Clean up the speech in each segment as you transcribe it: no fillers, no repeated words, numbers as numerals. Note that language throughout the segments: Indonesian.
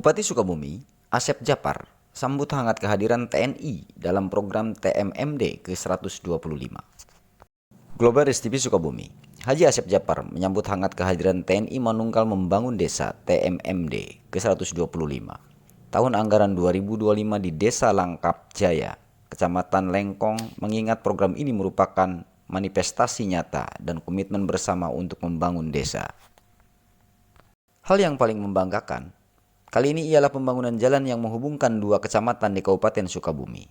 Bupati Sukabumi, Asep Japar, sambut hangat kehadiran TNI dalam program TMMD ke-125. Global Rice TV Sukabumi, Haji Asep Japar menyambut hangat kehadiran TNI Manunggal Membangun Desa TMMD ke-125 tahun anggaran 2025 di Desa Langkap Jaya, Kecamatan Lengkong, mengingat program ini merupakan manifestasi nyata dan komitmen bersama untuk membangun desa. Hal yang paling membanggakan kali ini ialah pembangunan jalan yang menghubungkan dua kecamatan di Kabupaten Sukabumi.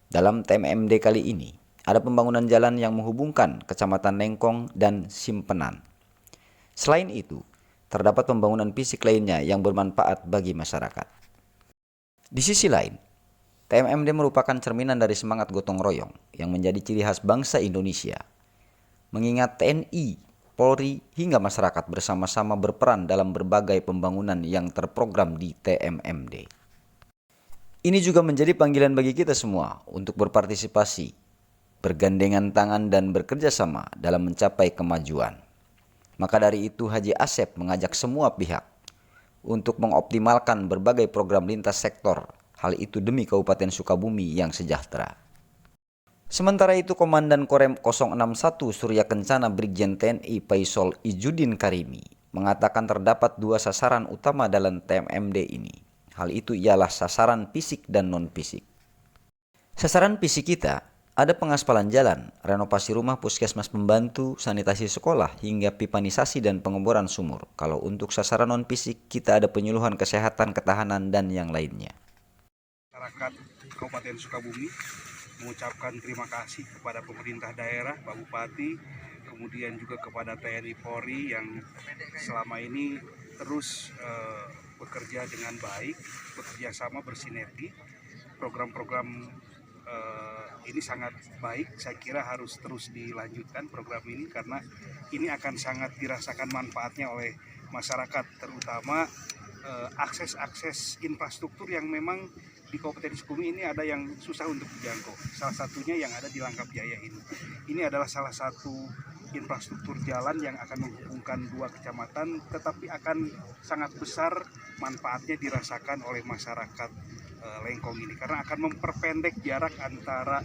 Dalam TMMD kali ini, ada pembangunan jalan yang menghubungkan Kecamatan Lengkong dan Simpenan. Selain itu, terdapat pembangunan fisik lainnya yang bermanfaat bagi masyarakat. Di sisi lain, TMMD merupakan cerminan dari semangat gotong royong yang menjadi ciri khas bangsa Indonesia. Mengingat TNI, Polri, hingga masyarakat bersama-sama berperan dalam berbagai pembangunan yang terprogram di TMMD. Ini juga menjadi panggilan bagi kita semua untuk berpartisipasi, bergandengan tangan dan bekerja sama dalam mencapai kemajuan. Maka dari itu Haji Asep mengajak semua pihak untuk mengoptimalkan berbagai program lintas sektor, hal itu demi Kabupaten Sukabumi yang sejahtera. Sementara itu Komandan Korem 061 Surya Kencana Brigjen TNI Paisol Ijudin Karimi mengatakan terdapat dua sasaran utama dalam TMMD ini. Hal itu ialah sasaran fisik dan non-fisik. Sasaran fisik kita ada pengaspalan jalan, renovasi rumah puskesmas pembantu, sanitasi sekolah, hingga pipanisasi dan pengeboran sumur. Kalau untuk sasaran non-fisik kita ada penyuluhan kesehatan, ketahanan, dan yang lainnya. Masyarakat Kabupaten Sukabumi mengucapkan terima kasih kepada pemerintah daerah, Pak Bupati, kemudian juga kepada TNI Polri yang selama ini terus bekerja dengan baik, bekerja sama bersinergi. Program-program ini sangat baik, saya kira harus terus dilanjutkan program ini karena ini akan sangat dirasakan manfaatnya oleh masyarakat, terutama akses infrastruktur yang memang di Kabupaten Sukabumi ini ada yang susah untuk dijangkau. Salah satunya yang ada di Langkap Jaya ini. Ini adalah salah satu infrastruktur jalan yang akan menghubungkan dua kecamatan, tetapi akan sangat besar manfaatnya dirasakan oleh masyarakat Lengkong ini karena akan memperpendek jarak antara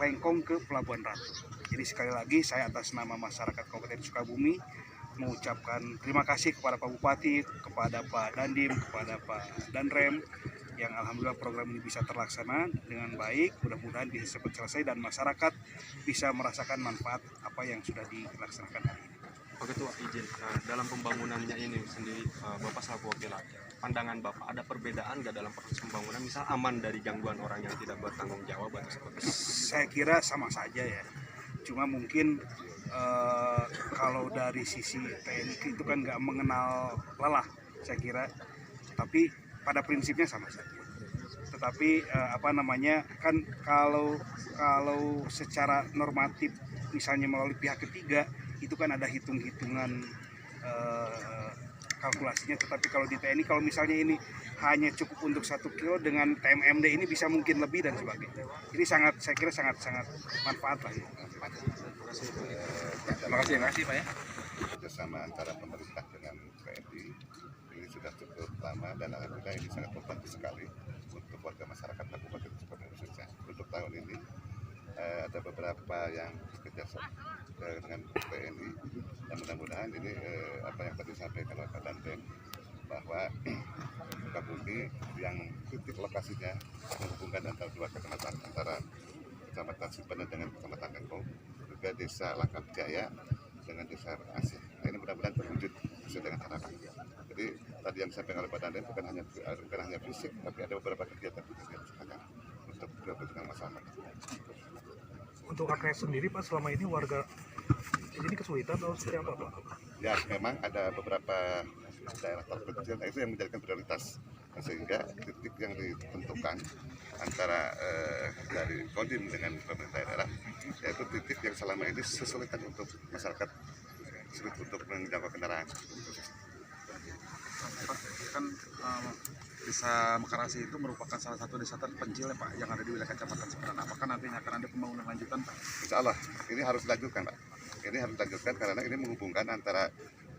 Lengkong ke Pelabuhan Ratu. Jadi sekali lagi saya atas nama masyarakat Kabupaten Sukabumi mengucapkan terima kasih kepada Pak Bupati, kepada Pak Dandim, kepada Pak Danrem yang alhamdulillah program ini bisa terlaksana dengan baik, mudah-mudahan bisa cepat selesai dan masyarakat bisa merasakan manfaat apa yang sudah dilaksanakan hari ini. Pak Ketua izin, dalam pembangunannya ini sendiri Bapak selaku wakil rakyat, pandangan Bapak ada perbedaan nggak dalam proses pembangunan, misal aman dari gangguan orang yang tidak bertanggung jawab atau seperti itu? Saya kira sama saja ya, cuma mungkin kalau dari sisi TNI itu kan nggak mengenal lelah, saya kira, tapi pada prinsipnya sama saja. Tetapi kan kalau secara normatif misalnya melalui pihak ketiga itu kan ada hitung-hitungan kalkulasinya, tetapi kalau di TNI kalau misalnya ini hanya cukup untuk 1 kilo dengan TMMD ini bisa mungkin lebih dan sebagainya. Ini saya kira sangat manfaat lah ya. Terima kasih Pak ya. Kerjasama antara pemerintah dengan TNI ini sudah cukup lama dan alhamdulillah ini sangat membantu sekali untuk warga masyarakat Kabupaten Sukabumi khususnya. Untuk tahun ini ada beberapa yang kerjasama dengan TNI dan mudah-mudahan ini apa yang tadi disampaikan oleh Pak Dandim bahwa Sukabumi yang titik lokasinya menghubungkan antara dua kecamatan antara Kecamatan Simpenan dengan Kecamatan Lengkong, juga Desa Langkap Jaya dengan Desa Asih. Nah, ini mudah-mudahan terwujud sesuai dengan harapan. Jadi tadi yang disampaikan oleh Pak Dandim bukan hanya fisik, tapi ada beberapa kegiatan yang dilaksanakan untuk kepentingan masyarakat. Untuk akses sendiri Pak, selama ini warga ini kesulitan atau seperti apa Pak? Ya, memang ada beberapa daerah terpencil, itu yang menjadikan prioritas, sehingga titik yang ditentukan antara dari Kodim dengan pemerintah daerah, yaitu titik yang selama ini kesulitan untuk masyarakat, sulit untuk menjangkau kendaraan. Pak, kan Desa Mekarasi itu merupakan salah satu desa terpencil ya Pak, yang ada di wilayah Kecamatan Simpenan. Apakah nantinya akan ada pembangunan lanjutan Pak? Insya Allah, ini harus dilanjutkan Pak. Ini harus dilanjutkan karena ini menghubungkan antara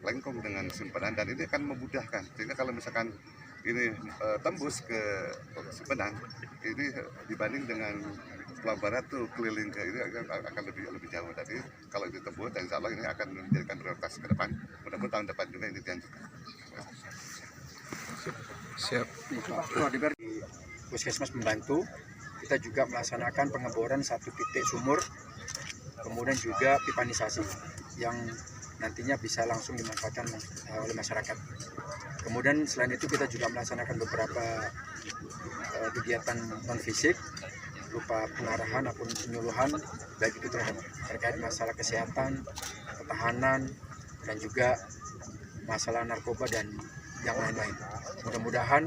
lengkong dengan simpanan, dan ini akan memudahkan sehingga kalau misalkan ini tembus ke Sumedang ini dibanding dengan pelabuhan tuh keliling ke ini akan lebih jauh. Jadi kalau itu tembus, dan insya Allah ini akan menjadikan prioritas ke depan. Mudah-mudahan tahun depan juga ini dilanjutkan. Siap. Di Puskesmas membantu, kita juga melaksanakan pengeboran 1 titik sumur, kemudian juga pipanisasi yang nantinya bisa langsung dimanfaatkan oleh masyarakat. Kemudian selain itu kita juga melaksanakan beberapa kegiatan non fisik berupa pengarahan ataupun penyuluhan, baik itu terkait masalah kesehatan, ketahanan, dan juga masalah narkoba dan yang lain-lain. Mudah-mudahan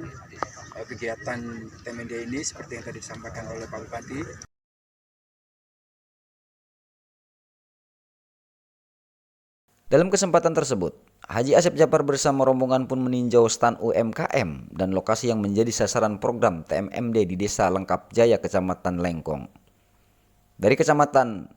kegiatan TMMD ini seperti yang tadi disampaikan oleh Pak Bupati. Dalam kesempatan tersebut, Haji Asep Djapar bersama rombongan pun meninjau stan UMKM dan lokasi yang menjadi sasaran program TMMD di Desa Lengkap Jaya, Kecamatan Lengkong. Dari Kecamatan